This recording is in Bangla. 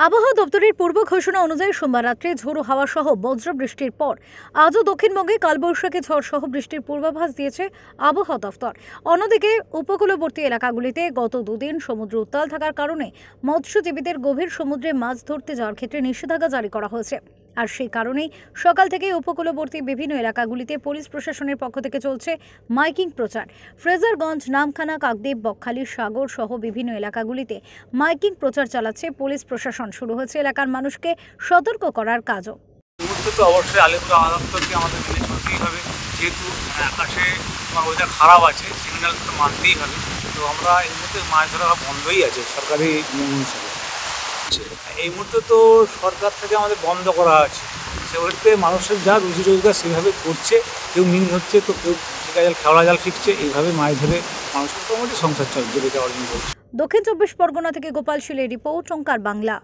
আবহাওয়া দপ্তরের পূর্ব ঘোষণা অনুযায়ী সোমবার রাত্রে ঝোড়ো হাওয়া সহ বজ্র বৃষ্টির পর আজও দক্ষিণবঙ্গে কালবৈশাখী ঝড় সহ বৃষ্টির পূর্বাভাস দিয়েছে আবহাওয়া দপ্তর। অন্যদিকে উপকূলবর্তী এলাকাগুলিতে গত দুদিন সমুদ্র উত্তাল থাকার কারণে মৎস্যজীবীদের গভীর সমুদ্রে মাছ ধরতে যাওয়ার ক্ষেত্রে নিষেধাজ্ঞা জারি করা হয়েছে। আর সেই কারণেই সকাল থেকে উপকূলবর্তী বিভিন্ন এলাকাগুলিতে পুলিশ প্রশাসনের পক্ষ থেকে চলছে মাইকিং প্রচার। ফ্রেজারগঞ্জ, নামখানা, কাকদ্বীপ, বকখালি, সাগর সহ বিভিন্ন এলাকাগুলিতে মাইকিং প্রচার চালাচ্ছে পুলিশ প্রশাসন। শুরু হয়েছে এলাকার মানুষকে সতর্ক করার কাজও। তো অবশ্যই আলিপুর আবহাওয়া আমাদের মেনে চলতেই হবে, যেহেতু আকাশে ওয়েদার খারাপ আছে, সিগন্যাল তো মানতেই হবে। তো আমরা এই মুহূর্তে মাছ ধরা বন্ধই আছে সরকারি নিয়ম অনুসারে। এই মুহূর্তে তো সরকার থেকে আমাদের বন্ধ করা আছে, সেক্ষেত্রে মানুষের যা রুজি রোজগার সেভাবে করছে, কেউ মিন হচ্ছে তো কেউ খেওড়া জাল ফিকছে, এইভাবে মাছ ধরে মানুষের মোটামুটি সংসার চলছে, জীবিকা অর্জন করছে। দক্ষিণ 24 পরগনা থেকে গোপাল শীলের রিপোর্ট, ওঙ্কার বাংলা।